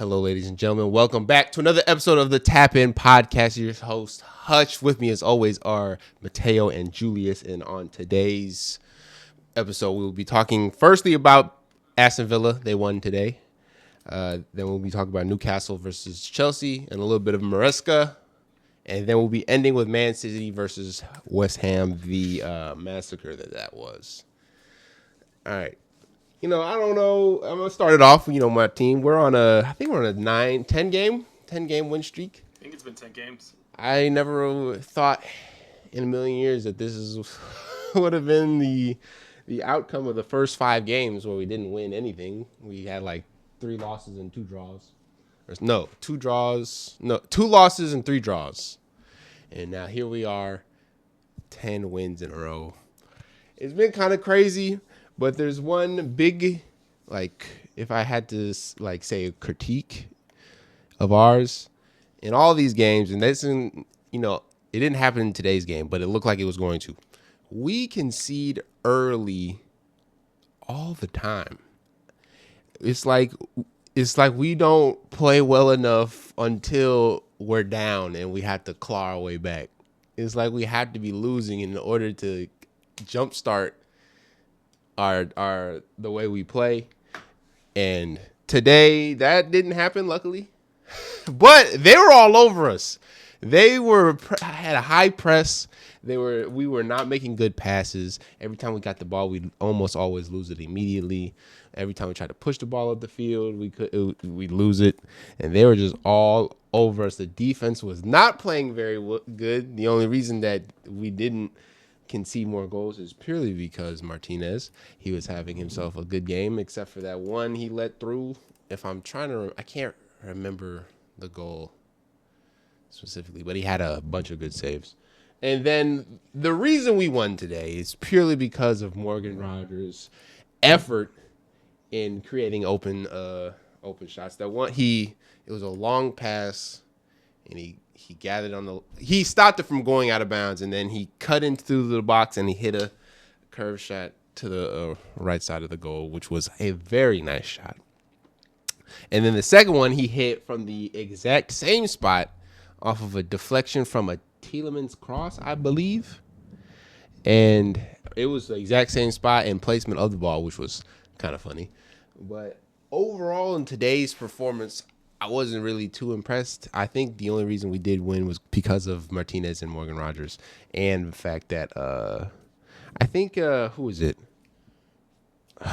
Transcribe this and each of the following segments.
Hello, ladies and gentlemen. Welcome back to another episode of the Tap In Podcast. Your host, Hutch. With me, as always, are Mateo and Julius. And on today's episode, we will be talking firstly about Aston Villa. They won today. Then we'll be talking about Newcastle versus Chelsea and a little bit of Maresca. And then we'll be ending with Man City versus West Ham, the massacre that was. All right. I don't know. I'm going to start it off. My team, I think we're on a 10 game win streak. I think it's been 10 games. I never thought in a million years that this would have been the outcome of the first 5 games where we didn't win anything. We had like 3 losses and 2 draws. 2 losses and 3 draws. And now here we are, 10 wins in a row. It's been kind of crazy. But there's one big, if I had to, say a critique of ours in all these games, and it didn't happen in today's game, but it looked like it was going to. We concede early all the time. It's like we don't play well enough until we're down and we have to claw our way back. It's like we have to be losing in order to jumpstart the way we play. And today that didn't happen, luckily. But they were all over us. They had a high press. We were not making good passes. Every time we got the ball, we'd almost always lose it immediately. Every time we tried to push the ball up the field, we'd lose it. And they were just all over us. The defense was not playing very good. The only reason that we didn't concede more goals is purely because Martinez, he was having himself a good game, except for that one he let through. I can't remember the goal specifically, but he had a bunch of good saves. And then the reason we won today is purely because of Morgan Rogers' effort in creating open shots. That one, it was a long pass, and he gathered he stopped it from going out of bounds, and then he cut into the box and he hit a curve shot to the right side of the goal, which was a very nice shot. And then the second one he hit from the exact same spot off of a deflection from a Tielemans cross, I believe. And it was the exact same spot and placement of the ball, which was kind of funny. But overall in today's performance, I wasn't really too impressed. I think the only reason we did win was because of Martinez and Morgan Rogers, and the fact that I think who is it?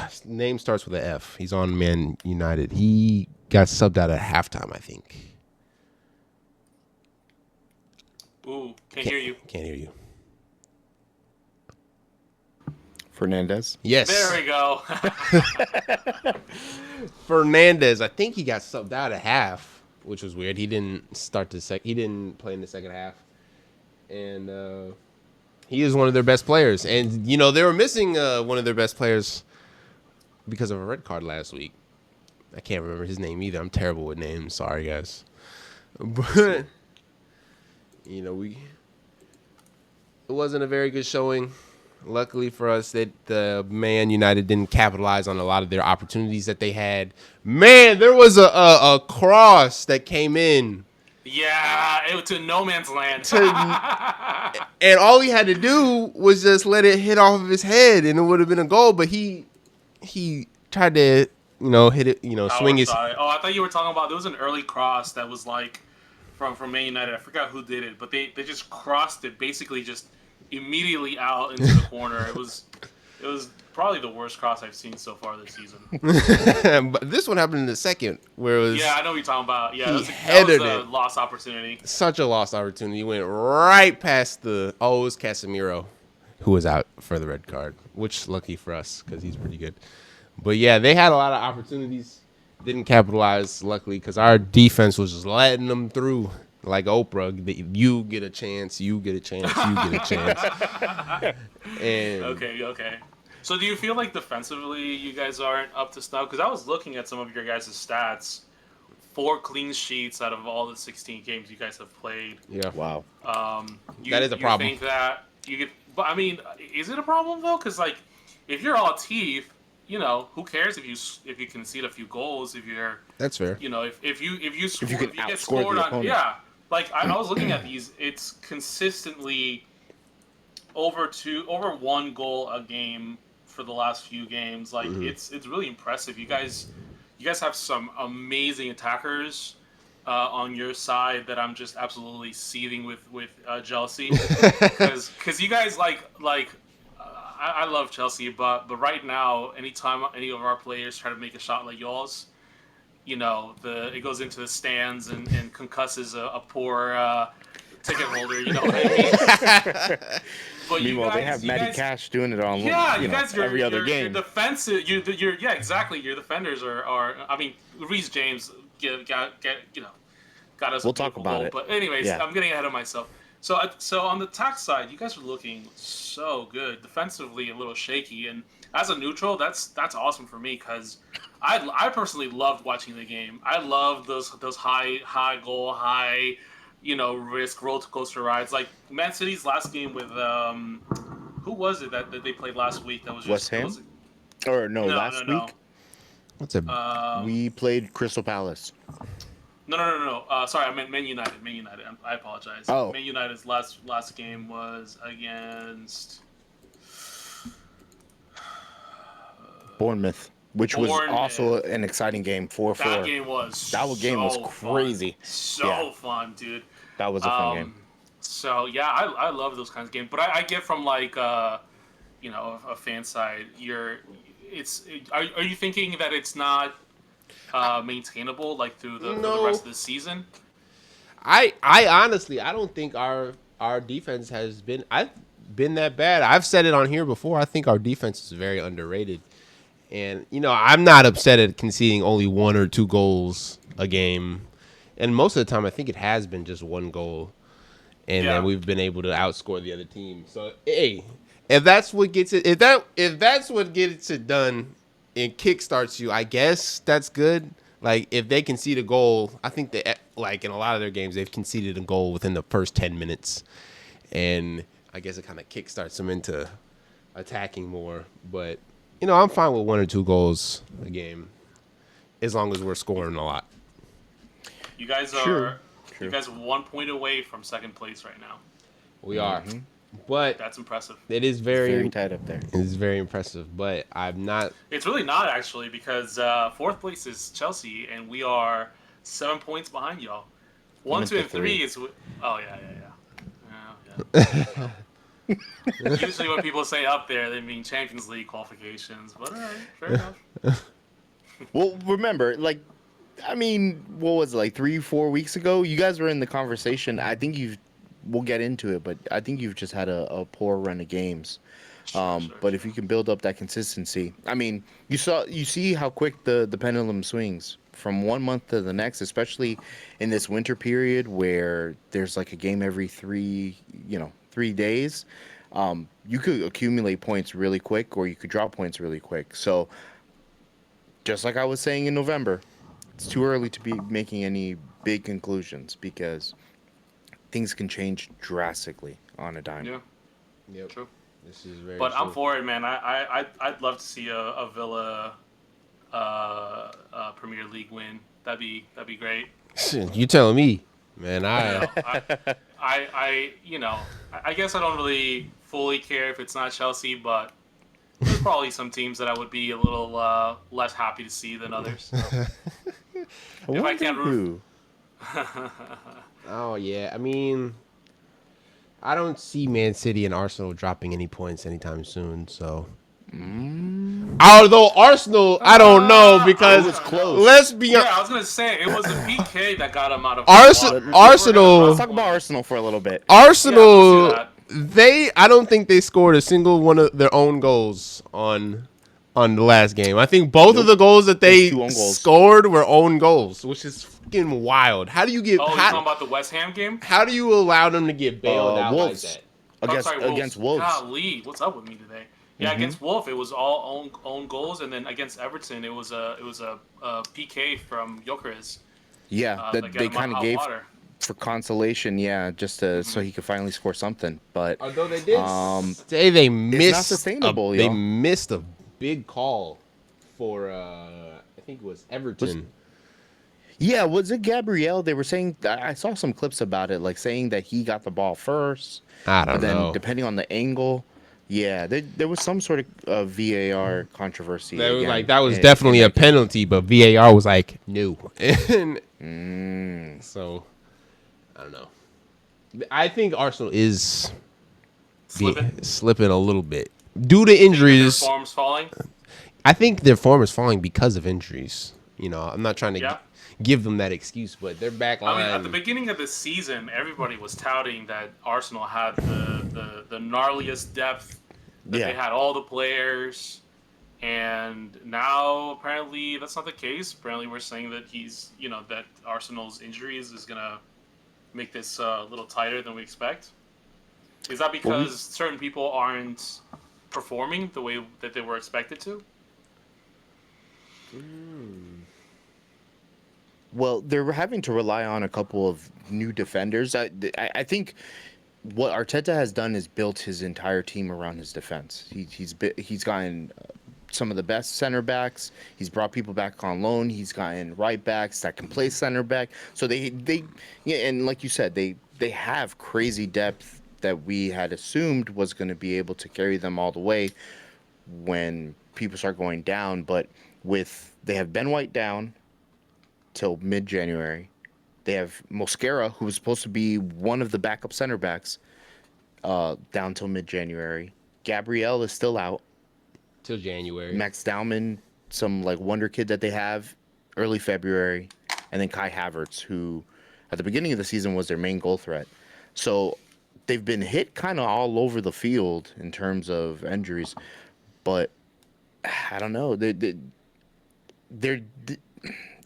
His name starts with an F. He's on Man United. He got subbed out at halftime, I think. Ooh, can't hear you. Can't hear you. Fernandez? Yes. There we go. Fernandez, I think he got subbed out at half, which was weird. He didn't he didn't play in the second half. And he is one of their best players. And, they were missing one of their best players because of a red card last week. I can't remember his name either. I'm terrible with names. Sorry, guys. But, it wasn't a very good showing. Luckily for us, that the Man United didn't capitalize on a lot of their opportunities that they had. Man, there was a cross that came in. Yeah, it was to no man's land. And all he had to do was just let it hit off of his head, and it would have been a goal. But he tried to, hit it, swing his. Sorry. Oh, I thought you were talking about there was an early cross that was from Man United. I forgot who did it, but they just crossed it basically just immediately out into the corner. It was probably the worst cross I've seen so far this season. But this one happened in the second, where it was. Yeah, I know what you're talking about. Yeah, that was a lost opportunity. Such a lost opportunity. He went right past it was Casemiro, who was out for the red card, which lucky for us because he's pretty good. But yeah, they had a lot of opportunities, didn't capitalize, luckily, because our defense was just letting them through. Like Oprah, you get a chance, you get a chance, you get a chance. And Okay. So do you feel like defensively you guys aren't up to snuff? Because I was looking at some of your guys' stats. 4 clean sheets out of all the 16 games you guys have played. Yeah. Wow. That is a problem. You think that you get? But I mean, is it a problem though? Because if you're all teeth, who cares if you concede a few goals if you're That's fair. if you If score, you can if you get outscore scored the on, opponent. yeah. Like I was looking at these, it's consistently over 1 goal a game for the last few games. Like it's really impressive. You guys have some amazing attackers on your side that I'm just absolutely seething with jealousy because you guys I love Chelsea, but right now, anytime any of our players try to make a shot like y'all's, it goes into the stands and concusses a poor ticket holder. You know what I mean? But Meanwhile, they have Matty Cash doing it on every other your game. defensive, yeah, exactly. Your defenders are I mean, Reece James got us We'll a talk beautiful about goal. it. But anyways, Yeah. I'm getting ahead of myself. So on the tax side, you guys are looking so good. Defensively, a little shaky, and as a neutral, that's awesome for me because I personally loved watching the game. I love those high goal, high risk roller coaster rides. Like Man City's last game with who was it that they played last week? That was West just it Ham? was Or no, no last week What's a we played Crystal Palace. No. Sorry, I meant Man United. Man United. I apologize. Oh. Man United's last game was against Bournemouth, which was Bournemouth. also an exciting game, 4-4. That game was crazy. So fun, dude. That was a fun game. So yeah, I love those kinds of games. But I get from like a fan side. Are you thinking that it's not maintainable like through the rest of the season? I honestly I don't think our defense has been that bad. I've said it on here before. I think our defense is very underrated. And I'm not upset at conceding only 1 or 2 goals a game. And most of the time I think it has been just 1 goal. And then we've been able to outscore the other team. So hey, if that's what gets it if that's what gets it done and kickstarts you, I guess that's good. Like if they concede a goal, I think that like in a lot of their games they've conceded a goal within the first 10 minutes. And I guess it kind of kickstarts them into attacking more, but I'm fine with 1 or 2 goals a game as long as we're scoring a lot. You guys are You guys are 1 point away from second place right now. We are. But that's impressive. It is very tight up there. It is very impressive, but I'm not. It's really not actually because fourth place is Chelsea, and we are 7 points behind y'all. 1, 2, and 3 is. Oh yeah. Usually when people say up there, they mean Champions League qualifications. But all right, fair enough. Well, remember, what was it, 3-4 weeks ago? You guys were in the conversation. I think we'll get into it, but I think you've just had a poor run of games. But if you can build up that consistency, you see how quick the pendulum swings from 1 month to the next, especially in this winter period where there's a game every 3 days. You could accumulate points really quick, or you could drop points really quick. So, just like I was saying in November, it's too early to be making any big conclusions because things can change drastically on a dime. Yeah. Yep. True. This is very. But true. I'm for it, man. I'd love to see a Villa Premier League win. That'd be great. You telling me, man? I guess I don't really fully care if it's not Chelsea, but there's probably some teams that I would be a little less happy to see than others. If I can't root. Oh yeah, I don't see Man City and Arsenal dropping any points anytime soon. So, although Arsenal, I don't know because it was close. Let's be honest. Yeah, I was gonna say it was a PK that got him out of Arsenal. Let's talk about Arsenal for a little bit. Arsenal, Yeah, I don't think they scored a single one of their own goals on the last game. I think both of the goals that they scored were own goals, which is fucking wild. How do you get? Oh, you're talking about the West Ham game? How do you allow them to get bailed out Wolves. like that? Against Wolves. Golly, what's up with me today? Yeah, against Wolf, it was all own goals, and then against Everton, it was a PK from Gyökeres. Yeah, that they kind of gave for consolation. Yeah, just so he could finally score something. But although they did say they missed, it's not sustainable. They missed a big call for I think it was Everton. Yeah, was it Gabrielle? They were saying I saw some clips about it, like saying that he got the ball first, I but don't then know. depending on the angle, yeah, there was some sort of VAR controversy That was like again. that was In definitely a that game. penalty, but VAR was like no. And so I don't know. I think Arsenal is Slipping. slipping a little bit due to Think that their injuries. form's falling. I think their form is falling because of injuries. You know, I'm not trying to Yeah. give them that excuse, but their back I mean, at the line. beginning of this season, everybody was touting that Arsenal had the gnarliest depth, that they Yeah. had all the players, and now apparently that's not the case. Apparently, we're saying that that Arsenal's injuries is gonna make this a little tighter than we expect. Is that Well, because certain people aren't performing the way that they were expected to? well, they're having to rely on a couple of new defenders. I think what Arteta has done is built his entire team around his defense. He's gotten some of the best center backs. He's brought people back on loan. He's gotten right backs that can play center back. So they yeah, and like you said, they have crazy depth that we had assumed was going to be able to carry them all the way when people start going down. But they have Ben White down till mid-January. They have Mosquera, who was supposed to be one of the backup center backs, down till mid-January. Gabrielle is still out. Till January. Max Dowman, some like wonder kid that they have, early February, and then Kai Havertz, who at the beginning of the season was their main goal threat. So they've been hit kind of all over the field in terms of injuries, but I don't know. They're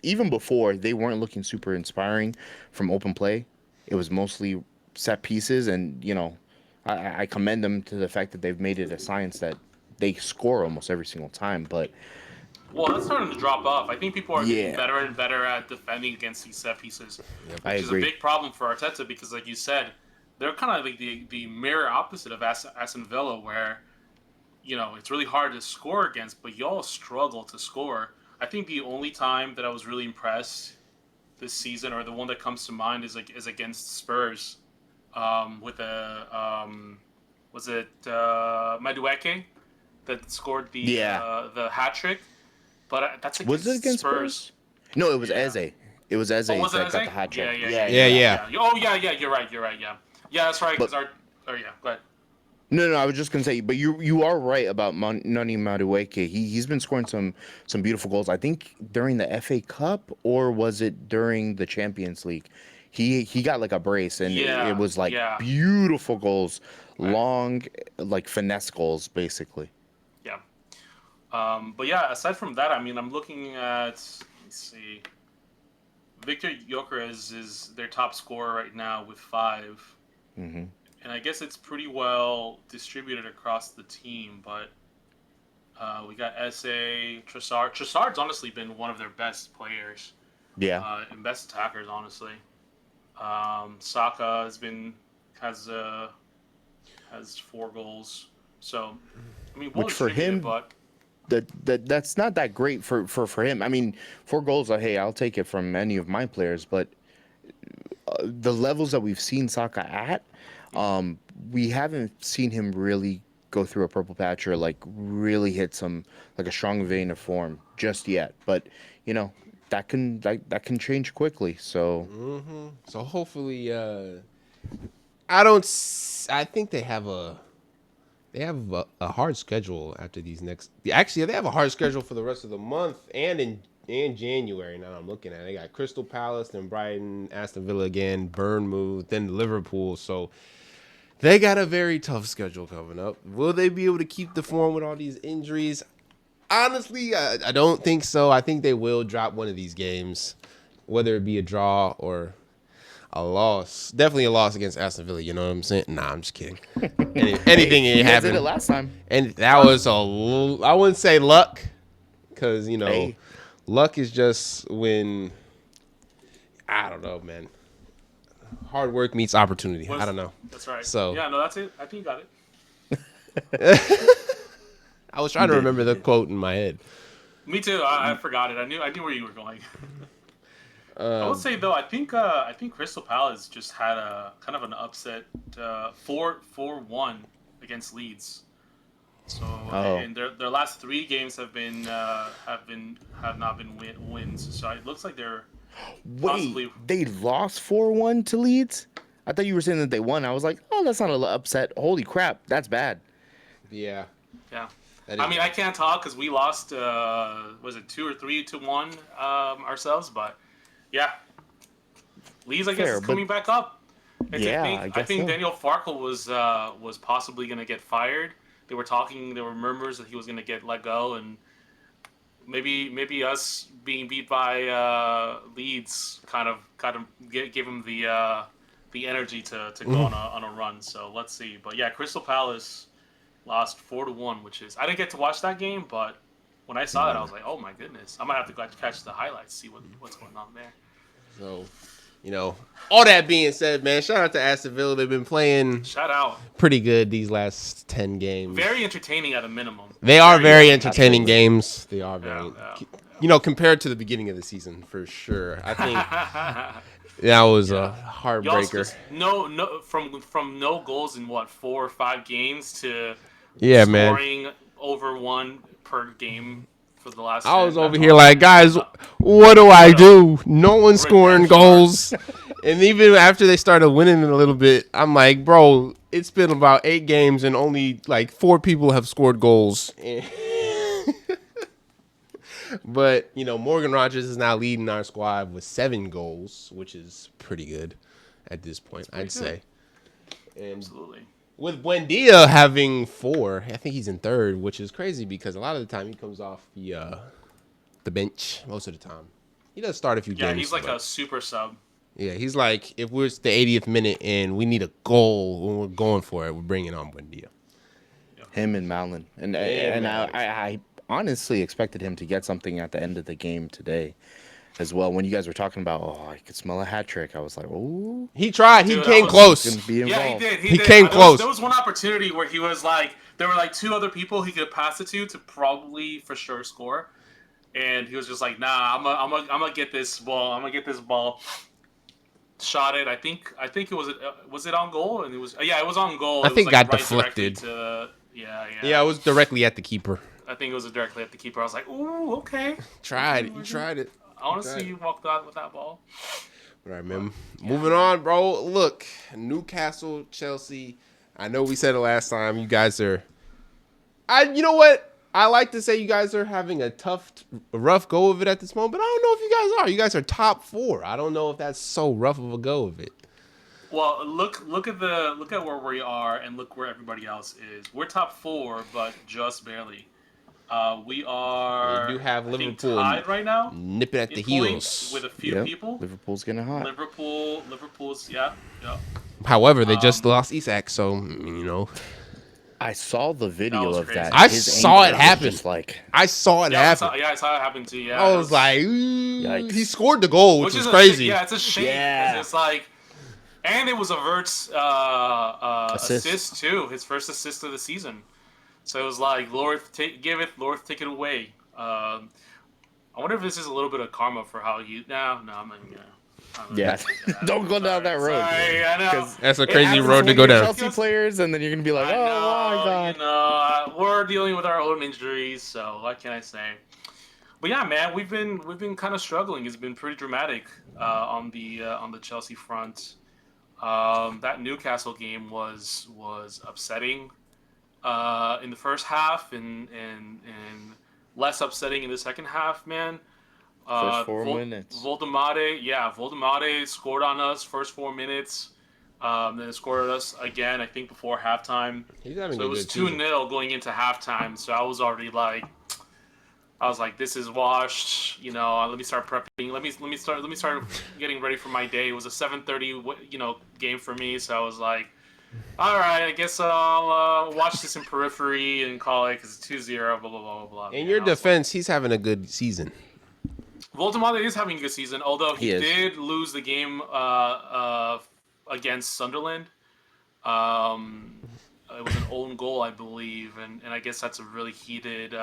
even before they weren't looking super inspiring from open play. It was mostly set pieces, and I commend them to the fact that they've made it a science that they score almost every single time. But Well, that's starting to drop off. I think people are getting yeah, better and better at defending against these set pieces, I which is a agree. big problem for Arteta because, like you said, they're kind of like the mirror opposite of Aston Villa, where it's really hard to score against, but y'all struggle to score. I think the only time that I was really impressed this season, or the one that comes to mind, is against Spurs, with was it Madueke that scored Yeah. the hat trick? But that's Was it against against Spurs. Spurs? No, it was Yeah. Eze. It was Eze Oh, was it that Eze? got the hat trick. Yeah. Oh, yeah. You're right. Yeah, that's right. But Oh, yeah. Go ahead. no, I was just gonna say, but you are right about Nani Madueke. He's been scoring some beautiful goals. I think during the FA Cup, or was it during the Champions League? He got like a brace, and it Yeah, was like yeah, beautiful goals, right. long like finesse goals, basically. Yeah. But yeah, aside from that, I mean, I'm looking at. Let's see. Victor Gyökeres is their top scorer right now with 5, Hmm. and I guess it's pretty well distributed across the team. But we got Esse, Trossard. Trossard's honestly been one of their best players, Yeah. and best attackers, honestly. Saka has 4 goals. So, I mean, well Which for distributed, him, but that's not that great for him. I mean, 4 goals. Hey, I'll take it from any of my players, but the levels that we've seen Saka at, we haven't seen him really go through a purple patch or like really hit some like a strong vein of form just yet. But that can change quickly. So So hopefully, I don't. I think they have a hard schedule after these next. Actually, they have a hard schedule for the rest of the month and in January. Now I'm looking at it. They got Crystal Palace, then Brighton, Aston Villa again, Bournemouth, then Liverpool. So they got a very tough schedule coming up. Will they be able to keep the form with all these injuries? Honestly, I don't think so. I think they will drop one of these games, whether it be a draw or a loss. Definitely a loss against Aston Villa. You know what I'm saying? Nah, I'm just kidding. Anything you ain't guys did it happen. last time. And that was I wouldn't say luck, because Hey. luck is just when, I don't know, man. Hard work meets opportunity. I don't know. That's right. So Yeah, no, that's it. I think you got it. I was trying to remember the quote in my head. Me too. I forgot it. I knew where you were going. I would Um, say though, I think Crystal Palace just had a kind of an upset 4-1 against Leeds. So Oh, and their last three games have not been wins. So it looks like they're wait, possibly they lost 4-1 to Leeds? I thought you were saying that they won. I was like, oh, that's not a upset. Holy crap, that's bad. yeah, yeah. that I is mean, I bad. can't talk because we lost. Was it 2 or 3-1 ourselves? But yeah, Leeds I guess Fair, is but coming back up. yeah, I I guess think so. Daniel Farkle was possibly going to get fired. They were talking. There were murmurs that he was going to get let go, and maybe us being beat by Leeds kind of gave him the energy to go on a run. So let's see. But yeah, Crystal Palace lost 4-1, which is I didn't get to watch that game, but when I saw that, I was like, oh my goodness, I might have to go catch the highlights, see what's going on there. So, all that being said, man, shout out to Aston Villa. They've been playing Shout out, pretty good these last 10 games. very entertaining at a minimum. They are Very very entertaining. entertaining Absolutely. games. They are Yeah, very, yeah, compared to the beginning of the season, for sure. I think yeah. that was a Yeah. Y'all's heartbreaker. just no from no goals in what 4 or 5 games to Yeah, man. scoring over one per game for the last I was 10. over That's here awesome. like, guys, That's a what do I what a do? No one's scoring redemption arc. goals. And even after they started winning a little bit, I'm like, bro, it's been about 8 games and only like 4 people have scored goals. But, Morgan Rogers is now leading our squad with 7 goals, which is pretty good at this point, That's pretty I'd good. say. And Absolutely. with Buendia having 4, I think he's in third, which is crazy because a lot of the time he comes off the bench most of the time. He does start a few Yeah, he's games, like but a super sub. yeah, he's like, if we're the 80th minute and we need a goal when we're going for it, we're bringing on Buendia. Yeah. Him and Malin, and And and Malik. I honestly expected him to get something at the end of the game today, as well. When you guys were talking about, oh, I could smell a hat trick, I was like, oh, He tried. He Dude, I came was. he's close. gonna be Yeah, he involved. did. He He did. came There close. was one opportunity where he was like, there were like 2 other people he could pass it to probably for sure score, and he was just like, nah, I'm gonna get this ball. I'm gonna get this ball. Shot it. I think it was it on goal, and it was yeah, it was on goal. I It was think like got right directly deflected. to yeah, Yeah, yeah. it was directly at the keeper. I think it was directly at the keeper. I was like, ooh, okay, Tried. He tried it. I He want to see tried it. you walk out with that ball. All right, But man. yeah, Moving man. on, bro. Look, Newcastle, Chelsea. I know we said it last time. You guys are. You know what? I like to say you guys are having a rough go of it at this moment, but I don't know if you guys are. You guys are top 4. I don't know if that's so rough of a go of it. Well, look at where we are, and look where everybody else is. We're top 4, but just barely. We You do are, have I think, Liverpool tied right now nipping at in the points heels. with a few Yep, people. Liverpool's getting hot. Liverpool's, yeah, yeah. However, they just Um, lost Isak, so I saw the that video was of that. crazy. I His saw it ankle was happen. just like, I saw it happen. I saw it happen too. Yeah, I it was was, like, ooh. He yikes. scored the goal, which which was is crazy. yeah, it's a shame because Yeah. it's like, and it was a Vert's Assist. assist too, his first assist of the season. So it was like, Lord, give it, Lord, take it away. I wonder if this is a little bit of karma for how he. No, I'm not even gonna. I'm not Yeah, gonna get into that. don't go down that road. Sorry, I know. Because That's a It crazy happens road to when go you're down. Chelsea players, and then you're gonna be like, I oh my know, god. we're dealing with our own injuries, so what can I say? But yeah, man, we've been kind of struggling. It's been pretty dramatic on the Chelsea front. That Newcastle game was upsetting in the first half, and less upsetting in the second half, man. First 4 minutes. Voldemade scored on us first 4 minutes. Then it scored us again, I think, before halftime. He's having So a it was good two season. nil going into halftime. So I was like, this is washed. Let me start prepping. Let me start getting ready for my day. It was a 7:30, game for me. So I was like, all right, I guess I'll watch this in periphery and call it because it's 2-0, blah blah blah blah blah. In Man, your I was like, defense, he's having a good season. Voldemort is having a good season, although He he is. did lose the game against Sunderland. It was an own goal, I believe, and I guess that's a really heated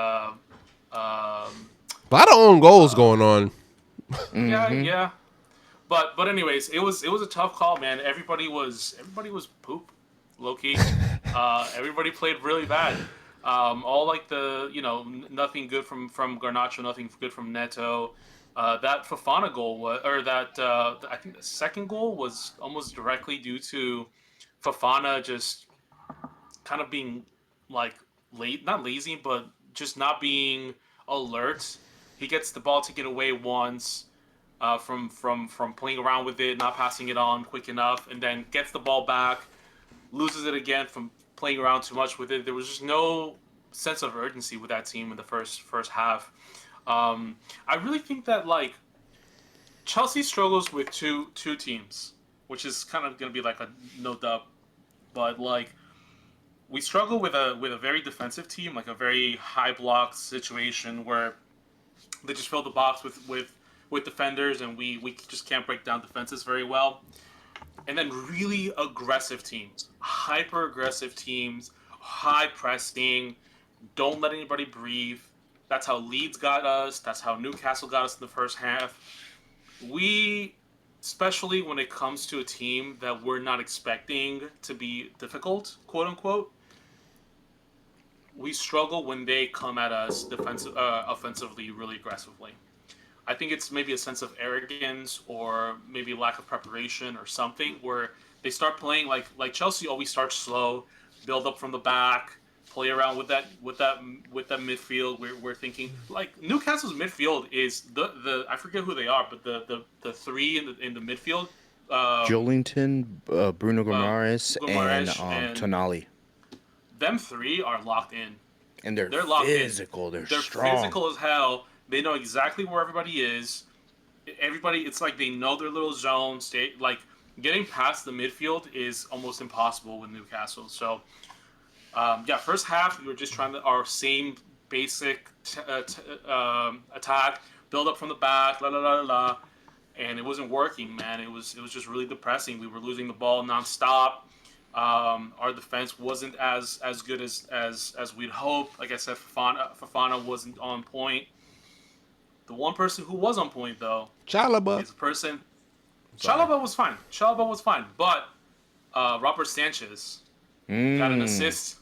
A lot of own goals going on. Yeah, Mm-hmm. yeah. But anyways, it was a tough call, man. Everybody was poop, low key. Everybody played really bad. All like nothing good from Garnacho, nothing good from Neto. That Fafana goal was, or that I think the second goal was almost directly due to Fafana just kind of being like late, not lazy, but just not being alert. He gets the ball taken away once from playing around with it, not passing it on quick enough, and then gets the ball back, loses it again from playing around too much with it. There was just no sense of urgency with that team in the first half. I really think that like Chelsea struggles with two teams, which is kind of going to be like a no dub, but like we struggle with a very defensive team, like a very high block situation where they just fill the box with defenders, and we just can't break down defenses very well. And then really aggressive teams, hyper aggressive teams, high pressing, don't let anybody breathe. That's how Leeds got us. That's how Newcastle got us in the first half. We, especially when it comes to a team that we're not expecting to be difficult, quote unquote, we struggle when they come at us offensively really aggressively. I think it's maybe a sense of arrogance or maybe lack of preparation or something where they start playing like Chelsea always starts slow, build up from the back, play around with that midfield. We're thinking like Newcastle's midfield is the I forget who they are, but the three in the midfield, um, Jolington, Bruno uh, Guimaraes, and Guimaraes and Tonali. them three are locked in. And they're They're locked in. physical. They're They're strong. physical as hell. They know exactly where everybody is. Everybody, it's like they know their little zone. Stay like getting past the midfield is almost impossible with Newcastle. So yeah, first half we were just trying to our same basic attack, build up from the back, la la la la, and it wasn't working, man. It was just really depressing. We were losing the ball nonstop. Our defense wasn't as good as we'd hoped. Like I said, Fafana wasn't on point. The one person who was on point though Chalaba. is a person. Sorry. Chalaba was fine. Chalaba was fine, but Robert Sanchez got an Mm. assist.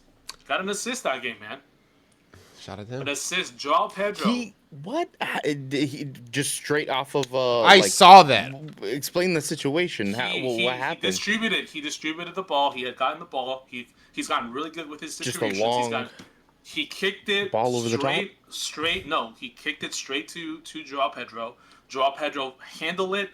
Got an assist that game, man. Shout out to An him. assist. Joao Pedro. He what? He just straight off of I saw that. explain the situation. How, He what he he happened? distributed. He distributed the ball. He had gotten the ball. He's gotten really good with his Just a distributions. long He kicked it ball over the top. straight. No, he kicked it straight to Joao Pedro. Joao Pedro handled it,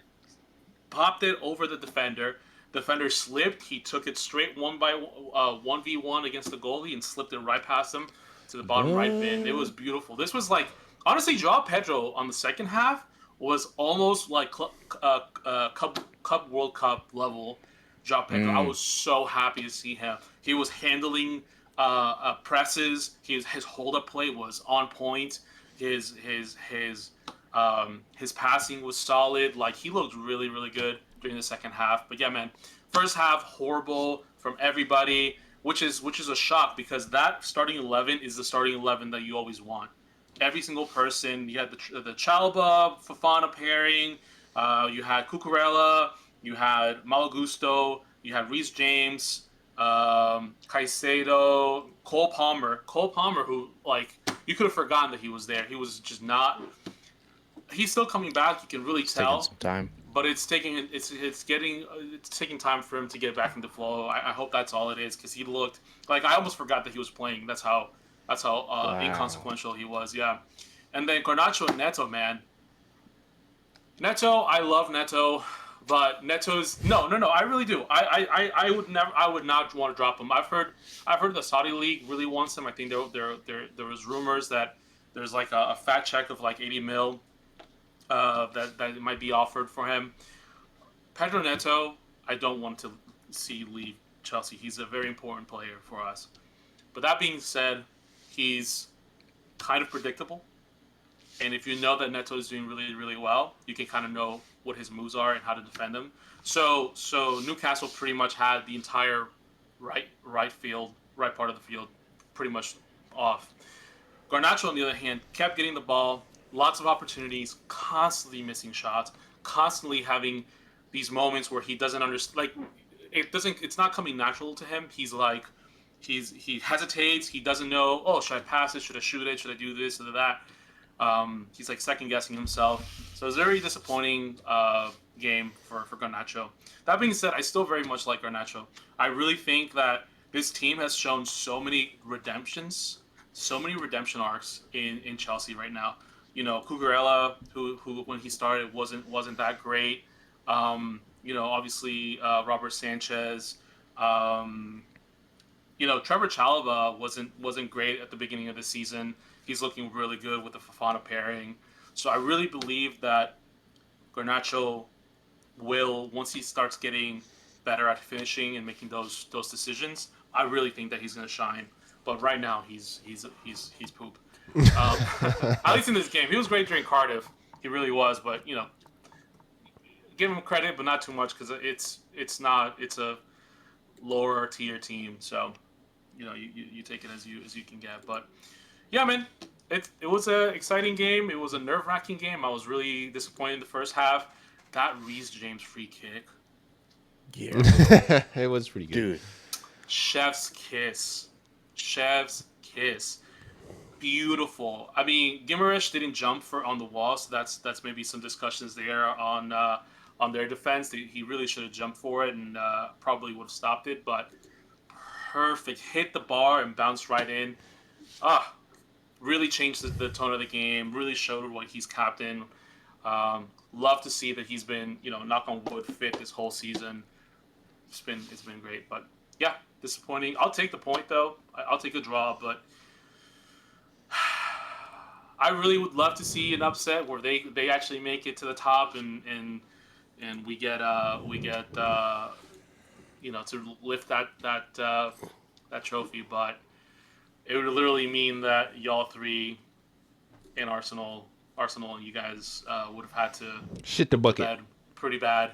popped it over the defender. Defender slipped. He took it straight 1v1 against the goalie and slipped it right past him to the bottom right bin. It was What? beautiful. This was like honestly, Joao Pedro on the second half was almost like Cup World Cup level. Joao Pedro, I Mm. was so happy to see him. He was handling presses. His hold up play was on point. His passing was solid. Like he looked really really good during the second half. But yeah, man, first half horrible from everybody, which is a shock because that starting 11 is the starting 11 that you always want. Every single person. You had the Chalaba Fafana pairing. You had Cucurella. You had Malagusto. You had Reese James, Caicedo, Cole Palmer. Cole Palmer, who like you could have forgotten that he was there. He was just not. He's still coming back. You can really It's taking tell, some time. but it's taking time for him to get back into flow. I hope that's all it is because he looked like I almost forgot that he was playing. That's how Wow. inconsequential he was. Yeah, and then Garnacho and Neto, man. Neto, I love Neto, but Neto's no, no, no. I really do. I would never. I would not want to drop him. I've heard the Saudi league really wants him. I think there was rumors that there's like a fat check of like 80 mil that might be offered for him. Pedro Neto, I don't want to see leave Chelsea. He's a very important player for us. But that being said, he's kind of predictable. And if you know that Neto is doing really, really well, you can kind of know what his moves are and how to defend them. So Newcastle pretty much had the entire right part of the field, pretty much off. Garnacho, on the other hand, kept getting the ball, lots of opportunities, constantly missing shots, constantly having these moments where he doesn't understand. Like it's not coming natural to him. He's like, he hesitates. He doesn't know. Oh, should I pass it? Should I shoot it? Should I do this or that? He's like second guessing himself. So it's a very disappointing game for Garnacho. That being said, I still very much like Garnacho. I really think that this team has shown so many redemption arcs in Chelsea right now. You know, Cucurella, who when he started wasn't that great. You know, obviously Robert Sanchez. Um, you know, Trevor Chalobah wasn't great at the beginning of the season. He's looking really good with the Fofana pairing. So I really believe that Garnacho will, once he starts getting better at finishing and making those decisions, I really think that he's going to shine. But right now, he's poop. At least in this game, he was great during Cardiff. He really was. But you know, give him credit, but not too much because it's a lower tier team. So you know, you take it as you can get. But yeah, man, it was an exciting game. It was a nerve wracking game. I was really disappointed in the first half. That Reece James free kick, Yeah, It was pretty good. dude. chef's kiss, chef's kiss, beautiful. I mean, Gimaresh didn't jump for on the wall, so that's maybe some discussions there on their defense. He really should have jumped for it and probably would have stopped it, but perfect. Hit the bar and bounced right in. Ah, really changed the tone of the game. Really showed what he's captain. Love to see that he's been, you know, knock on wood, fit this whole season. It's been great, but yeah, disappointing. I'll take the point though. I'll take a draw, but I really would love to see an upset where they actually make it to the top and we get you know, to lift that trophy, but it would literally mean that y'all three in Arsenal and you guys would have had to Shit the bucket. bed pretty bad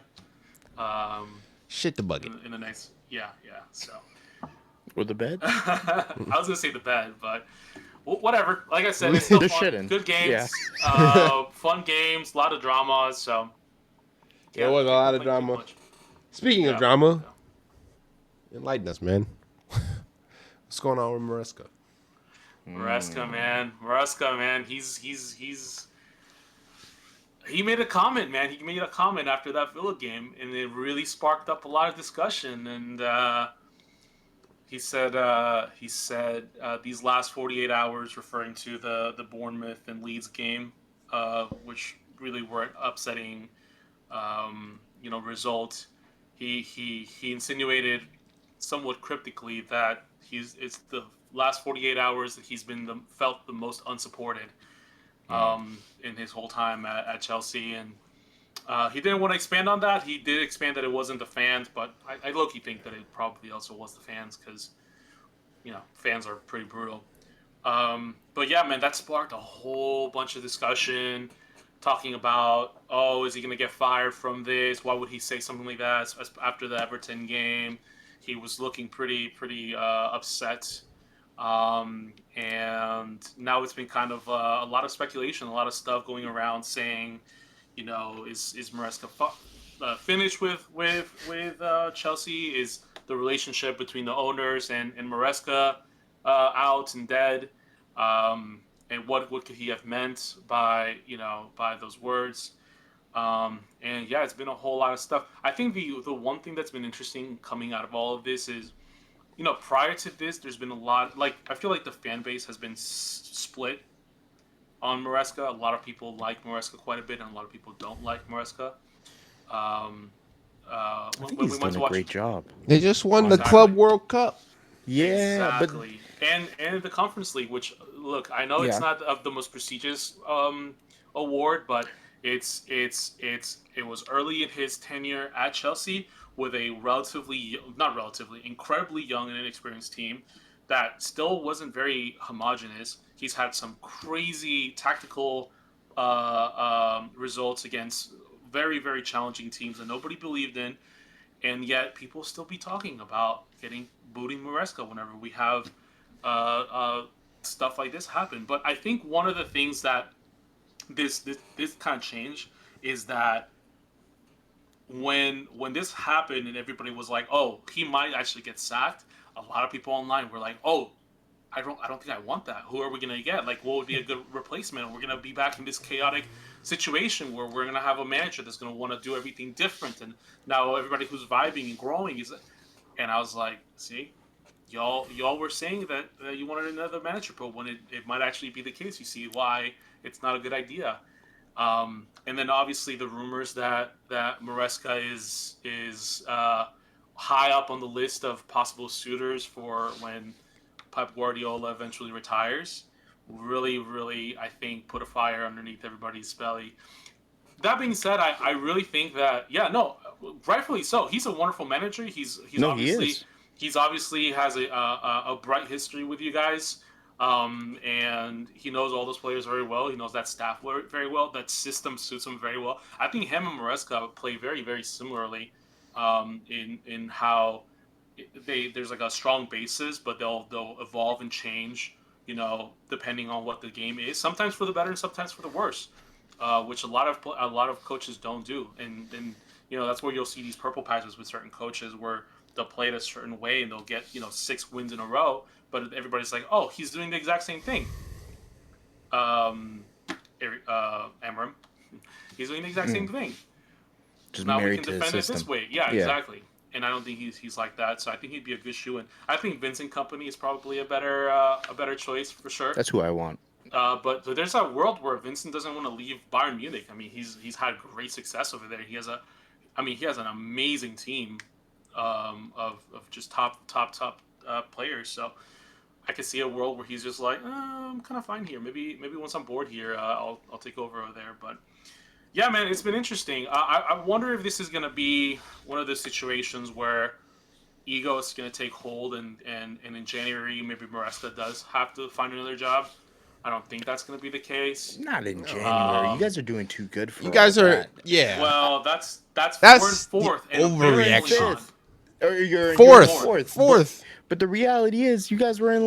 Shit the bucket. in the next yeah. So With the bed? I was gonna say the bed, but whatever. Like I said, it's still They're fun. shitting. Good games, Yeah. fun games, a lot of dramas. So There was a can't lot of complain too drama. much. Speaking of Yeah. drama, enlighten us, man. What's going on with Maresca? Maresca, man. He made a comment, man. He made a comment after that Villa game, and it really sparked up a lot of discussion. And he said these last 48 hours, referring to the Bournemouth and Leeds game, which really were an upsetting, you know, result. He insinuated somewhat cryptically that it's the last 48 hours that he's been felt the most unsupported in his whole time at Chelsea, and he didn't want to expand on that. He did expand that it wasn't the fans, but I low-key think that it probably also was the fans because, you know, fans are pretty brutal. But yeah, man, that sparked a whole bunch of discussion talking about, oh, is he going to get fired from this? Why would he say something like that after the Everton game? He was looking pretty upset. And now it's been kind of a lot of speculation, a lot of stuff going around saying, you know, is Maresca finished with Chelsea? Is the relationship between the owners and Maresca out and dead? And what could he have meant by those words? And yeah, it's been a whole lot of stuff. I think the one thing that's been interesting coming out of all of this is, you know, prior to this, there's been a lot. Like, I feel like the fan base has been split on Maresca. A lot of people like Maresca quite a bit, and a lot of people don't like Maresca. I think When he's we went done to a watch, great job. They just won the Exactly. Club World Cup. Yeah, exactly, and the Conference League, which, look, I know it's Yeah. not of the most prestigious award, but it was early in his tenure at Chelsea with a incredibly young and inexperienced team that still wasn't very homogenous. He's had some crazy tactical results against very, very challenging teams that nobody believed in, and yet people still be talking about booting Maresca whenever we have stuff like this happen. But I think one of the things that this kind of change is that when this happened and everybody was like, "Oh, he might actually get sacked," a lot of people online were like, "Oh, I don't think I want that. Who are we gonna get? Like, what would be a good replacement? We're gonna be back in this chaotic situation where we're gonna have a manager that's gonna want to do everything different, and now everybody who's vibing and growing is." And I was like, "See, y'all were saying that you wanted another manager, but when it might actually be the case, you see why it's not a good idea." And then obviously the rumors that Maresca is high up on the list of possible suitors for when Pep Guardiola eventually retires, really, really, I think, put a fire underneath everybody's belly. That being said, I really think that, yeah, no, rightfully so. He's a wonderful manager. He's No, he obviously is. he's obviously has a bright history with you guys, and he knows all those players very well. He knows that staff very well. That system suits him very well. I think him and Maresca play very, very similarly, in how there's like a strong basis, but they'll evolve and change, depending on what the game is. Sometimes for the better, and sometimes for the worse, which a lot of coaches don't do. And that's where you'll see these purple patches with certain coaches where they'll play it a certain way and they'll get 6 wins in a row, but everybody's like, oh, he's doing the exact same thing. Amram, he's doing the exact same thing. Just Now we married can to his defend it system. this way. Yeah, Yeah. exactly. And I don't think he's like that. So I think he'd be a good shoe in. I think Vincent Company is probably a better choice for sure. That's who I want. But there's that world where Vincent doesn't want to leave Bayern Munich. I mean, he's had great success over there. He has an amazing team, of just top players. So I could see a world where he's just like, I'm kind of fine here. Maybe once I'm bored here, I'll take over there. But yeah, man, it's been interesting. I wonder if this is gonna be one of those situations where ego is gonna take hold, and in January maybe Maresca does have to find another job. I don't think that's gonna be the case. Not in January. You Um, guys are doing too good for You all guys are, that. yeah. well, that's four and That's the fourth, and You're in apparently, overreaction. fifth. Or you're in Fourth, fourth. fourth. But the reality is, you guys were in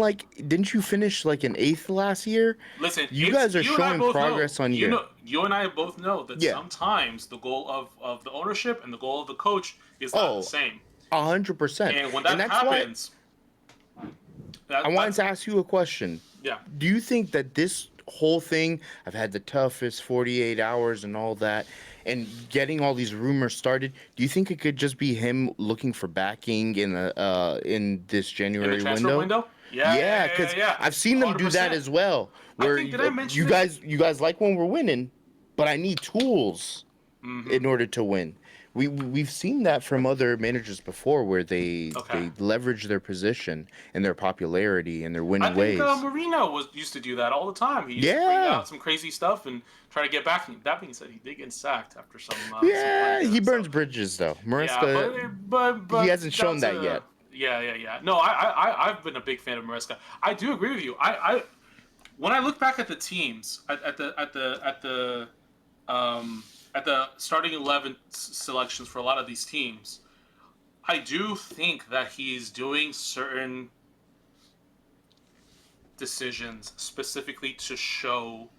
didn't you finish like in eighth last year? listen, You guys are you and I showing both progress know. on You year. know, you and I both know that Yeah. sometimes the goal of the ownership and the goal of the coach is not the Oh, same. 100%. And when that that's why happens, I wanted to ask you a question. yeah. Do you think that this whole thing, I've had the toughest 48 hours and all that, and getting all these rumors started, do you think it could just be him looking for backing in this In the January transfer window? Yeah, Yeah, yeah, yeah, because yeah. I've seen them do that 100%. as well. I Where think did I mention you this? guys like when we're winning, but I need tools Mm-hmm. in order to win. We've seen that from other managers before, where Okay. they leverage their position and their popularity and their I winning think ways. Marino used to do that all the time. He used to bring Yeah, out some crazy stuff and try to get back. That being said, he did get sacked after some yeah, plays. he So burns bridges though. yeah, Mariska, but he hasn't shown that's that a yet. yeah. No, I've been a big fan of Maresca. I do agree with you. I when I look back at the teams at the starting 11 selections for a lot of these teams, I do think that he's doing certain decisions specifically to show,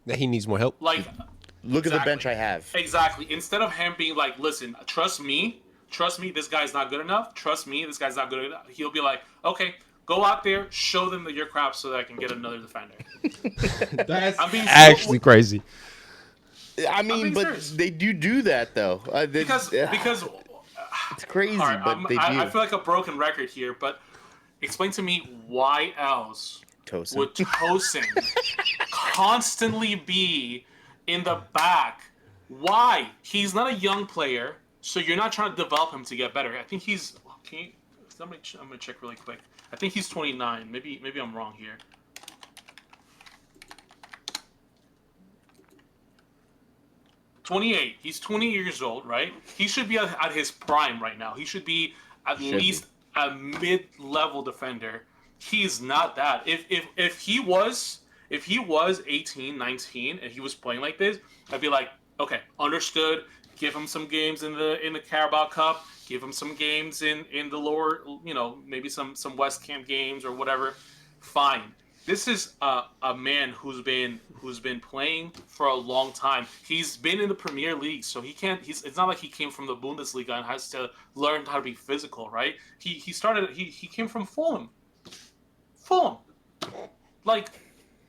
That he needs more help. like, Look at the exactly. bench I have. Exactly. Instead of him being like, listen, trust me, this guy's not good enough. Trust me, this guy's not good enough. He'll be like, okay, go out there, show them that you're crap so that I can get another defender. That's I'm being actually crazy. I mean, being but serious. they do that though. because it's crazy, all right, but they do. I feel like a broken record here, but explain to me why else Tosin. would Tosin constantly be in the back? Why? He's not a young player, so you're not trying to develop him to get better. I think he's. Can you, I'm gonna check really quick. I think he's 29. Maybe I'm wrong here. "28. He's 20 years old, right? He should be at his prime right now. He should be at least a mid-level defender. He's not that. If he was 18, 19 and he was playing like this, I'd be like, okay, understood. Give him some games in the Carabao Cup. Give him some games in the lower, maybe some West Ham games or whatever. Fine. this is a man who's been playing for a long time. He's been in the Premier League, so he can't. It's not like he came from the Bundesliga and has to learn how to be physical, right? He started. He came from Fulham. Fulham. Like,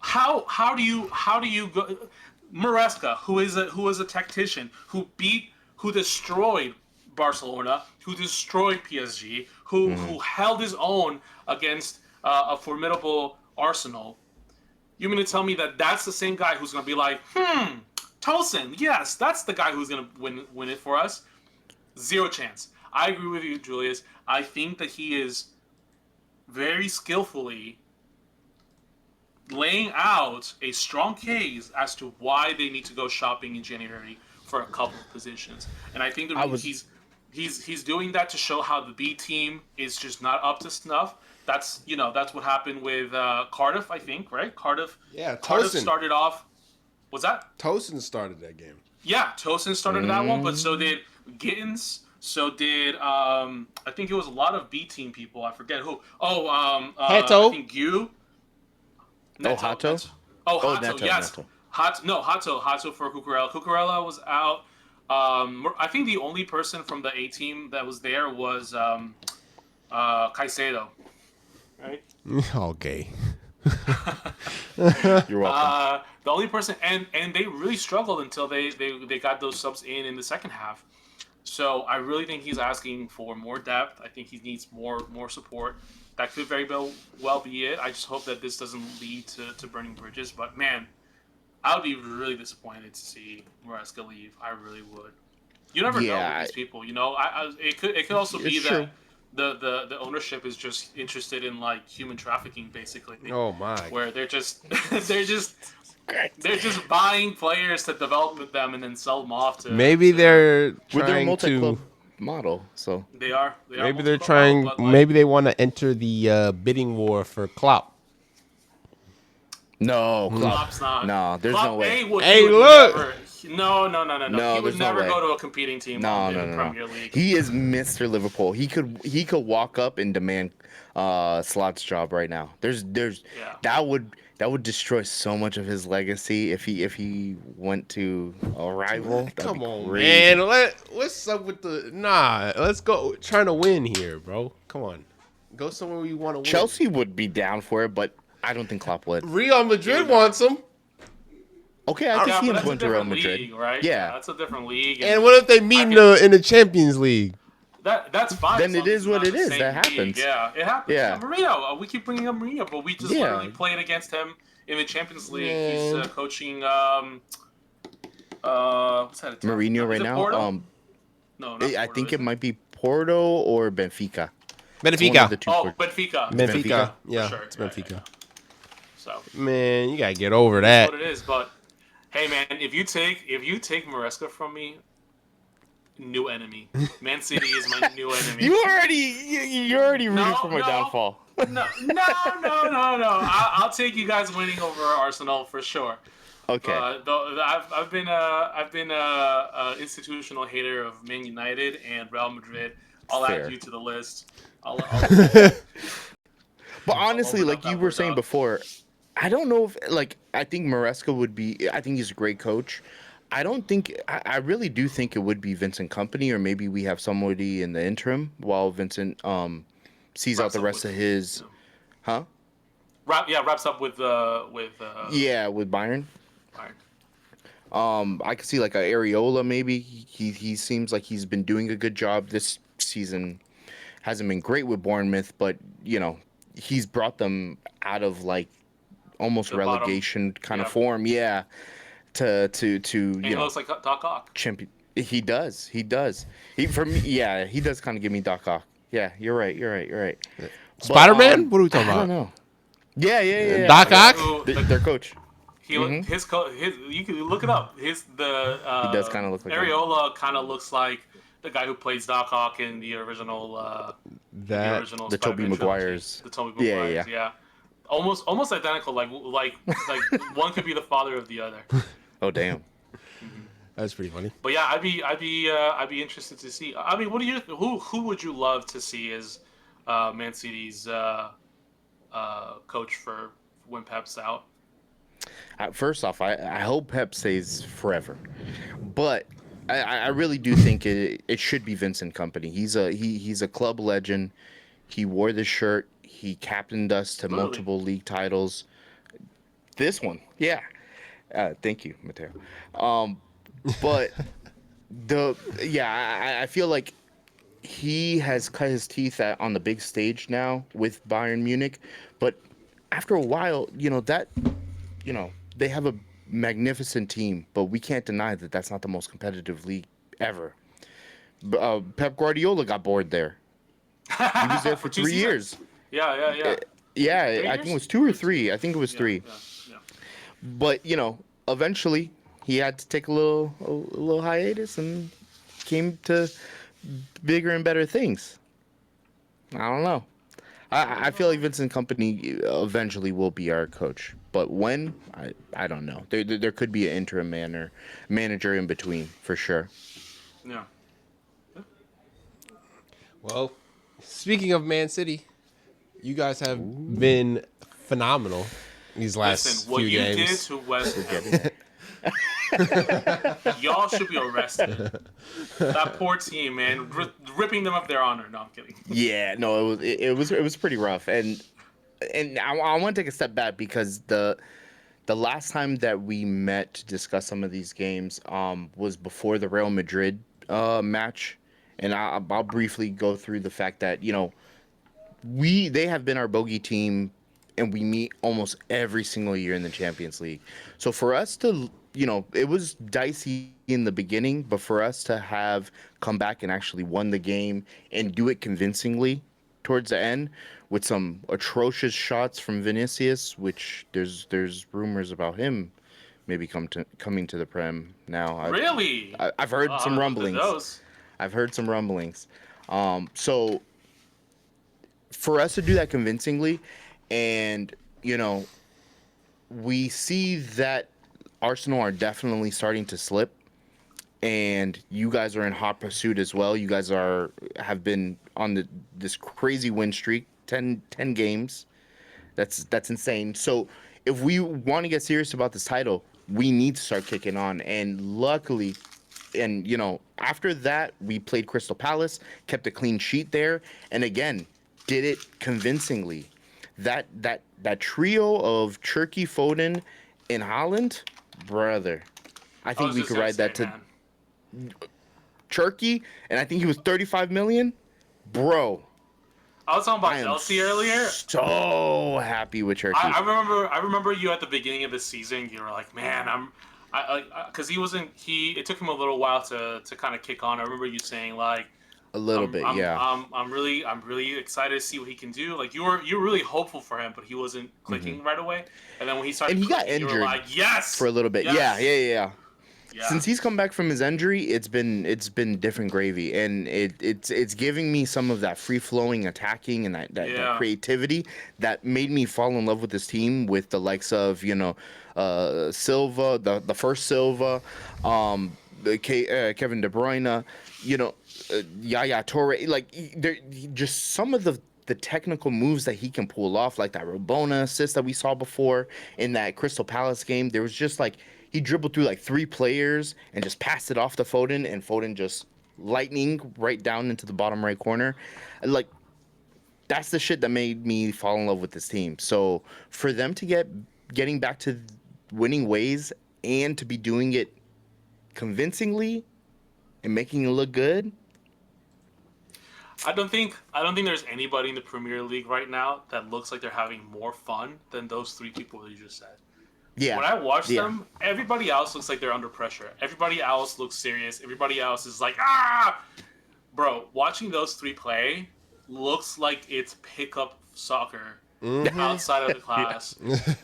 how do you go? Maresca, who is a tactician, who destroyed Barcelona, who destroyed PSG, who held his own against a formidable Arsenal. You mean to tell me that that's the same guy who's going to be like, Tosin, yes, that's the guy who's going to win it for us? Zero chance. I agree with you, Julius. I think that he is very skillfully laying out a strong case as to why they need to go shopping in January for a couple of positions. And I think he's doing that to show how the B team is just not up to snuff. That's what happened with Cardiff, I think, right? Cardiff. Yeah, Cardiff Tosin. started off. What's that? Tosin started that game. Yeah, Tosin started that one, but so did Gittins. So did I think it was a lot of B team people. I forget who. Hato. I think you. Neto, Hato? Neto. Oh, Hato, Neto, yes. Neto. Hato for Cucurella. Cucurella was out. I think the only person from the A team that was there was Caicedo. Right? Okay. You're welcome. The only person, and they really struggled until they got those subs in the second half. So I really think he's asking for more depth. I think he needs more support. That could very well be it. I just hope that this doesn't lead to burning bridges. But man, I would be really disappointed to see Maresca leave. I really would. You never know with these people. You know, it could also be that the ownership is just interested in like human trafficking, basically. Oh my! Where they're just buying players to develop them and then sell them off to. Maybe they're with their trying multi-club to. Model, so They are. Maybe they're trying. Model, like, maybe they want to enter the bidding war for Klopp. no, Klopp's not. No, there's Klopp, no way. Hey, look! No. No, He would there's no never way. go to a competing team in the Premier League. He is Mr. Liverpool. He could walk up and demand Slot's job right now. There's that would destroy so much of his legacy if he went to a rival. Come on, man. What's up with the let's go trying to win here, bro. Come on. Go somewhere you want to win. Chelsea would be down for it, but I don't think Klopp would. Real Madrid wants him. Okay, I can see him that's going a to Real different Madrid. league, right? Yeah. That's a different league. And what if they meet in the Champions League? That's fine. Then it is what it is. That happens. Yeah, it happens. Yeah. Mourinho. We keep bringing up Mourinho, but we just literally played against him in the Champions League. Man. He's coaching. What's that? Mourinho right now. Porto? No, not I Porto, think is it might be Porto or Benfica. It's one Benfica. of the two Oh, ports. Benfica. Benfica. Yeah, sure. it's Yeah, Benfica. yeah. So Man, you gotta get over that's that. what it is. But hey, man, if you take Maresca from me, new enemy. Man City is my new enemy. You're already rooting for my downfall. No. I'll take you guys winning over Arsenal for sure. Okay. Though I've been a institutional hater of Man United and Real Madrid. I'll Fair. add you to the list. But honestly, open like up you that were word saying up. before, I don't know if I think Maresca would be. I think he's a great coach. I don't think I really do think it would be Vincent Company, or maybe we have somebody in the interim while Vincent sees out the rest of his, huh? Wraps up with Yeah, with Bayern. Bayern. I could see like a Areola maybe. He seems like he's been doing a good job this season. Hasn't been great with Bournemouth, but he's brought them out of like almost The relegation kind of Yeah. form. Yeah. To And he looks like Doc Ock. champion. He does. He does. He does kind of give me Doc Ock. Yeah, you're right. Spider-Man? What are we talking I don't about? know. Yeah. Doc Ock? Who- Their coach. His you can look it up. He does kinda look like him. Areola kind of looks like the guy who plays Doc Ock in the original That original the Tobey Spider-Man trilogy. Maguires. The Tobey Maguires, Yeah. yeah. Almost identical. Like one could be the father of the other. Oh damn. that's pretty funny. But yeah, I'd be interested to see. I mean, who would you love to see as Man City's coach for when Pep's out. First off, I hope Pep stays forever, but I really do think it should be Vincent Company. He's a club legend. He wore the shirt. He captained us to Absolutely. multiple league titles. This one, yeah. Thank you, Mateo. Um, but I feel like he has cut his teeth on the big stage now with Bayern Munich, but after a while, you know, they have a magnificent team, but we can't deny that that's not the most competitive league ever. Pep Guardiola got bored there. He was there for For two 3 years. seasons. Yeah. Yeah, Three I think it years? was 2 or 3. I think it was Yeah, 3. yeah. But eventually he had to take a little hiatus and came to bigger and better things. I don't know. I feel like Vincent Company eventually will be our coach, but when I don't know. There could be an interim manager in between for sure. Yeah. Well, speaking of Man City, you guys have been phenomenal these last Listen, what few you did games. to West Ham, y'all should be arrested. That poor team, man, ripping them of their honor. No, I'm kidding. Yeah, no, it was pretty rough, and I want to take a step back because the last time that we met to discuss some of these games was before the Real Madrid match, and I'll briefly go through the fact that they have been our bogey team, and we meet almost every single year in the Champions League. So for us to, it was dicey in the beginning, but for us to have come back and actually won the game and do it convincingly towards the end with some atrocious shots from Vinicius, which there's rumors about him maybe coming to the Prem now. Really? I've heard Oh, some look at rumblings. those. I've heard some rumblings. So for us to do that convincingly, and we see that Arsenal are definitely starting to slip, and you guys are in hot pursuit as well. You guys have been on this crazy win streak, 10 games. That's insane. So if we want to get serious about this title, we need to start kicking on. And luckily, and after that, we played Crystal Palace, kept a clean sheet there, and again, did it convincingly. That trio of Turkey, Foden, and Holland, brother, I I think was we just could gonna ride say, that to man. Turkey, and I think he was 35 million. Bro, I was talking about I am Chelsea earlier. so happy with Turkey. I remember you at the beginning of the season. You were like, man, because he wasn't. It took him a little while to kind of kick on. I remember you saying like, A little bit, yeah. I'm really excited to see what he can do. Like you were really hopeful for him, but he wasn't clicking right away. And then when he started, And he got clicking, you were injured like, yes, for a little bit. yes, Yeah. yeah. Since he's come back from his injury, it's been different gravy, and it's giving me some of that free flowing attacking and that Yeah. creativity that made me fall in love with this team with the likes of Silva, the first Silva, Kevin De Bruyne, Yaya Toure, like they're just some of the technical moves that he can pull off, like that Rabona assist that we saw before in that Crystal Palace game. There was just like he dribbled through like 3 players and just passed it off to Foden, and Foden just lightning right down into the bottom right corner. Like that's the shit that made me fall in love with this team. So for them to getting back to winning ways and to be doing it convincingly and making it look good. I don't think there's anybody in the Premier League right now that looks like they're having more fun than those 3 people that you just said. Yeah. When I watch Yeah. them, everybody else looks like they're under pressure. Everybody else looks serious. Everybody else is like, bro, watching those 3 play looks like it's pickup soccer outside of the class,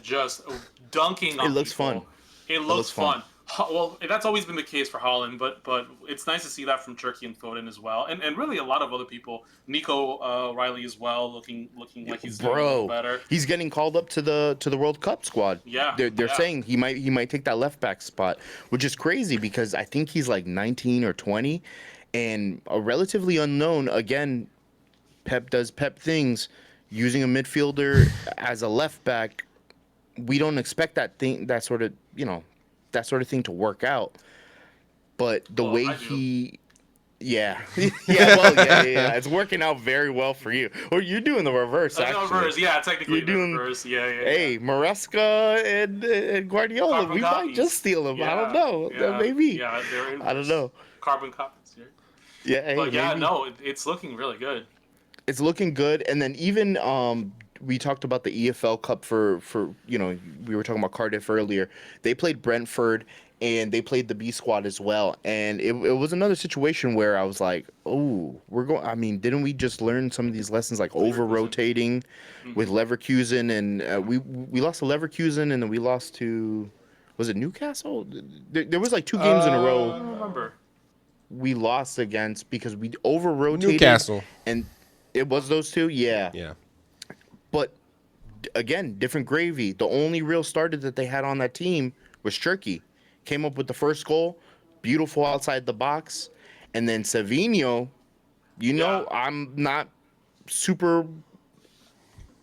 just dunking on It looks people. fun. It looks fun. fun. Well, that's always been the case for Holland, but it's nice to see that from Turkey and Foden as well, and really a lot of other people. Nico Riley as well, looking like he's doing a little better. He's getting called up to the World Cup squad. Yeah, they're yeah. saying he might take that left back spot, which is crazy because I think he's like 19 or 20, and a relatively unknown. Again, Pep does Pep things, using a midfielder as a left back. we don't expect that sort of thing to work out. But the Well, way I do. he, yeah, yeah, it's working out very well for you. Or you're doing the reverse, No, actually. reverse. Yeah, You're technically the doing, reverse. Yeah. hey, Maresca and Guardiola, Carbon we might just copies. steal him. I don't Yeah, know. yeah, Maybe. yeah. They're I don't inverse. know. Carbon copies. Yeah. Yeah, hey, But yeah, maybe. no, it's looking really good. It's looking good. And then even we talked about the EFL Cup for we were talking about Cardiff earlier. They played Brentford and they played the B squad as well. And it was another situation where I was like, oh, we're going. I mean, didn't we just learn some of these lessons like over Leverkusen. rotating with Mm-hmm. Leverkusen and we lost to Leverkusen and then we lost to, was it Newcastle? There was like two games in a row I don't remember. we lost against because we over rotated Newcastle. and it was those two, yeah. Yeah. But again, different gravy. The only real starter that they had on that team was Cherky. Came up with the first goal, beautiful outside the box, and then Savinho. Yeah. I'm not super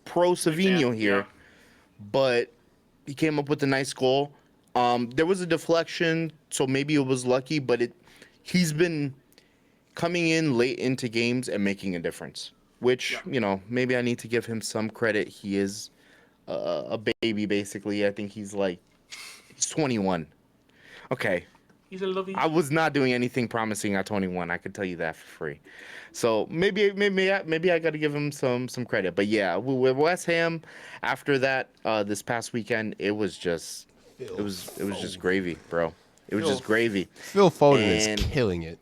pro Big fan. Savinho Yeah. here, but he came up with a nice goal. There was a deflection, so maybe it was lucky, but he's been coming in late into games and making a difference. Which, Yeah. maybe I need to give him some credit. He is a baby, basically. I think he's 21. Okay, He's a lovey. I was not doing anything promising at 21. I could tell you that for free. So maybe I got to give him some credit. But yeah, with West Ham, after that, this past weekend, it was just gravy, bro. It was just gravy. Phil Foden And is killing it.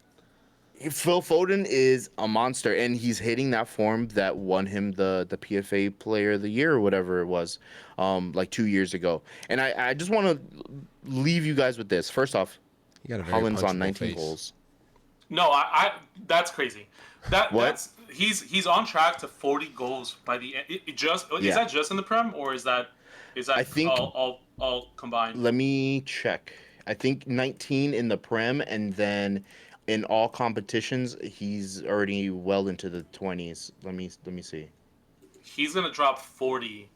Phil Foden is a monster, and he's hitting that form that won him the PFA Player of the Year or whatever it was, like 2 years ago. And I just want to leave you guys with this. First off, He got a very Holland's on punchable 19 face. goals. No, I that's crazy. What? That's he's on track to 40 goals by the end. Is Yeah. that just in the Prem or is that I think- all combined? Let me check. I think 19 in the Prem, and then in all competitions, he's already well into the 20s. Let me see. He's gonna drop 40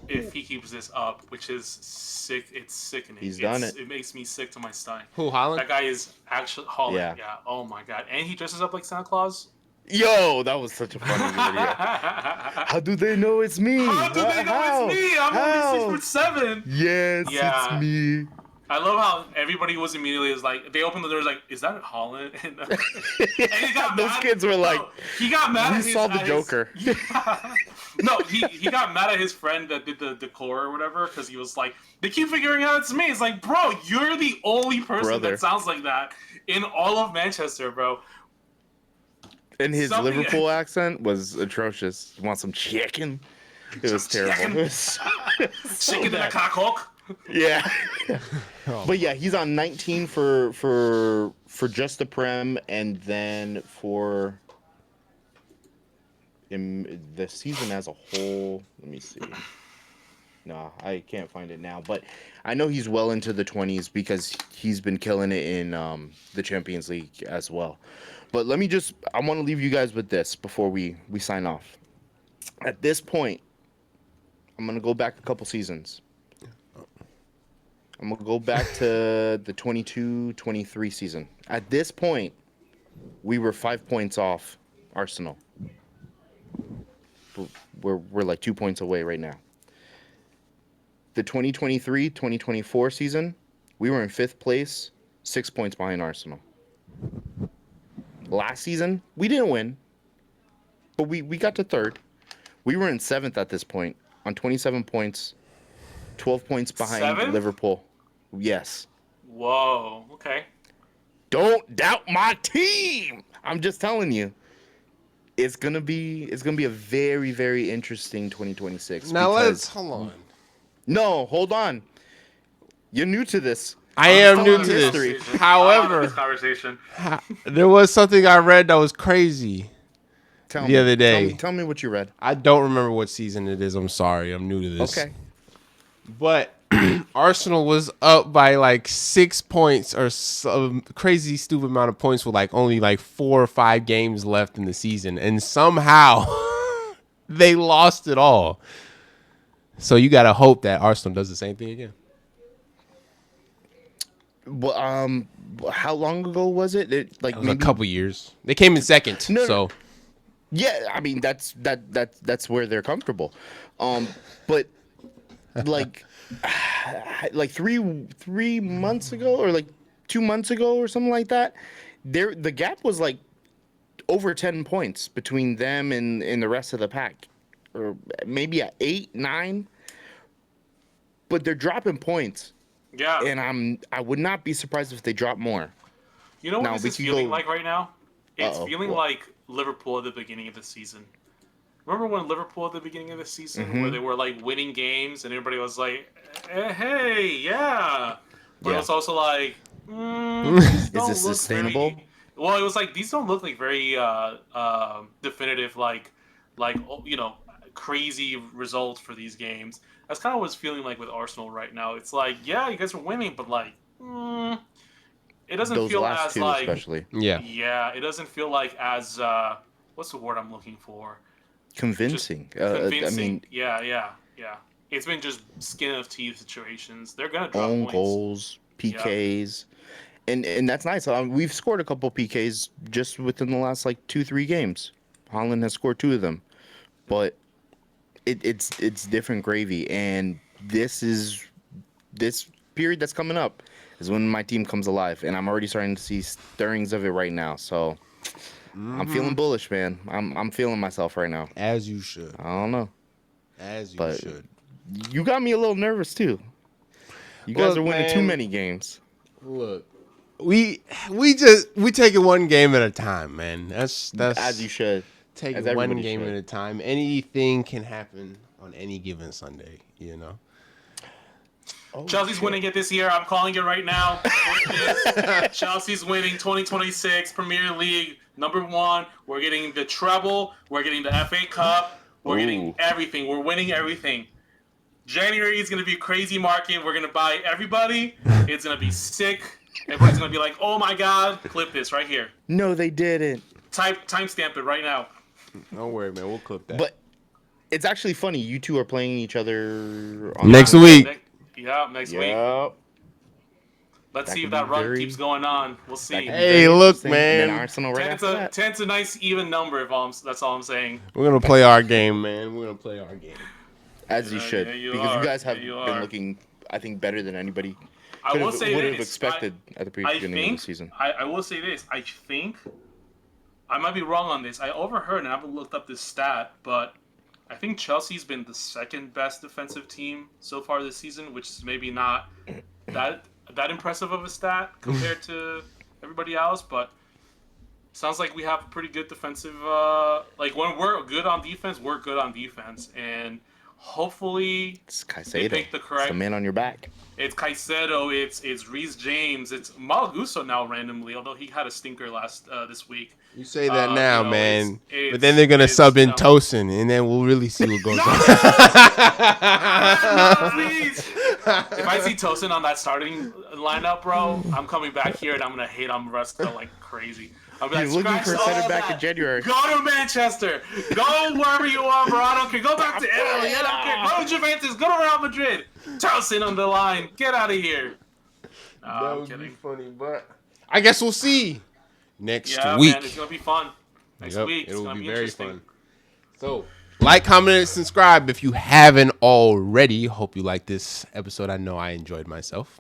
if he keeps this up, which is sick. It's sickening. He's done it. It makes me sick to my stomach. Who, Holland? That guy is actually Holland. Yeah. Yeah. Oh my god. And he dresses up like Santa Claus. Yo, that was such a funny video. How do they know it's me? How do they know How? it's me? I'm only 6'7". Yes, Yeah. it's me. I love how everybody was immediately like they opened the doors like, is that Holland? And he got Those mad. kids were like, No, he got mad. we at his, saw the at Joker. His, no, he got mad at his friend that did the decor or whatever because he was like, they keep figuring out it's me. It's like, bro, you're the only person Brother. that sounds like that in all of Manchester, bro. And his Something- Liverpool accent was atrocious. You want some chicken? It was terrible. chicken. It was so Chicken in a bad. cock. Yeah. Oh, But yeah, he's on 19 for just the Prem, and then for in the season as a whole. Let me see. No, I can't find it now, but I know he's well into the 20s because he's been killing it in the Champions League as well. But I want to leave you guys with this before we sign off. At this point, I'm going to go back a couple seasons. I'm going to go back to the 22-23 season. At this point, we were 5 points off Arsenal. We're like 2 points away right now. The 2023-2024 season, we were in 5th place, 6 points behind Arsenal. Last season, we didn't win, but we got to 3rd. We were in 7th at this point on 27 points, 12 points behind 7th? Liverpool. Yes. Whoa. Okay. Don't doubt my team. I'm just telling you. It's gonna be a very, very interesting 2026. now because- let's hold on. No, hold on. You're new to this. I am I'm new on to this this. conversation. However, I'm on this conversation. there was something I read that was crazy Tell the me. other day. Tell me what you read. I don't remember what season it is. I'm sorry. I'm new to this. Okay. But Arsenal was up by like 6 points or some crazy stupid amount of points with like only like 4 or 5 games left in the season. And somehow they lost it all. So you gotta hope that Arsenal does the same thing again. Well, how long ago was it? Like It was maybe a couple years. They came in second. No, no. So Yeah, I mean that's where they're comfortable. But like like three months ago or like 2 months ago or something like that, the gap was like over 10 points between them and the rest of the pack, or maybe at 8, 9. But they're dropping points, Yeah. and I would not be surprised if they drop more. You know what Now, this we is could feeling go- like right now? It's Uh-oh, feeling what? like Liverpool at the beginning of the season. Remember when Liverpool at the beginning of the season, Mm-hmm. where they were like winning games and everybody was like, hey, yeah. But it Yeah. was also like, these don't this look sustainable? very. Well, it was like these don't look like very definitive, like crazy results for these games. That's kind of what's feeling like with Arsenal right now. It's like, yeah, you guys are winning, but like, it doesn't Those feel last as two, like, especially yeah, it doesn't feel like as what's the word I'm looking for? convincing. Convincing. I mean, Yeah. It's been just skin of teeth situations. They're gonna drop own points. goals, PKs, and that's nice. We've scored a couple PKs just within the last like 2-3 games. Holland has scored 2 of them, but it's different gravy. And this period that's coming up is when my team comes alive, and I'm already starting to see stirrings of it right now. So I'm feeling bullish, man. I'm feeling myself right now. as you should. I don't know, As you but should. you got me a little nervous too. You guys Look, are winning too man. many games. Look. We take it one game at a time, man. That's As you should. take As it one everybody game should. at a time. Anything can happen on any given Sunday, you know. Oh, Chelsea's shit. winning it this year. I'm calling it right now. Chelsea's winning 2026 Premier League #1. We're getting the treble. We're getting the FA Cup. We're getting Ooh. everything. We're winning everything. January is going to be a crazy market. We're going to buy everybody. It's going to be sick. Everybody's going to be like, oh my God, clip this right here. No, they didn't. Timestamp it right now. Don't worry, man. We'll clip that. But it's actually funny. You two are playing each other on Next week. Next week. Yep. Let's That see if could that be run very- keeps going on. We'll That see. could be Hey, very look, interesting. And then man. Arsenal right Ten's after that. Ten's a nice even number. That's all I'm saying. We're gonna play our game, man. We're gonna play our game. As you Yeah, should. yeah, you because are. you guys have Yeah, you been are. looking, I think, better than anybody I will would say have this. expected at the beginning of the season. I will say this. I think I might be wrong on this. I overheard and I haven't looked up this stat, but I think Chelsea's been the second best defensive team so far this season, which is maybe not that impressive of a stat compared to everybody else, but sounds like we have a pretty good defensive. Like when we're good on defense, we're good on defense, and hopefully It's they Caicedo. pick the It's correct. the man on your back. It's Caicedo. It's Reece James. It's Malagusto now randomly, although he had a stinker this week. You say that now, you know, man. it's- but then they're gonna it's, sub in you know- Tosin, and then we'll really see what goes on. No, please. If I see Tosin on that starting lineup, bro, I'm coming back here and I'm gonna hate on Ruska like crazy. I'm You're looking for a center back in January. Go to Manchester. Go wherever you want, bro. I don't care. Go back to Italy. I don't care. Go to Juventus. Go to Real Madrid. Tosin on the line. Get out of here. No, I'm kidding. funny, but I guess we'll see next Yeah, week. man, it's gonna be fun. Next Yep, week, it's it'll gonna be be very interesting. fun. So, like, comment, and subscribe if you haven't already. Hope you like this episode. I know I enjoyed myself.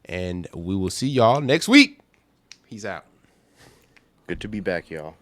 And we will see y'all next week. Peace out. Good to be back, y'all.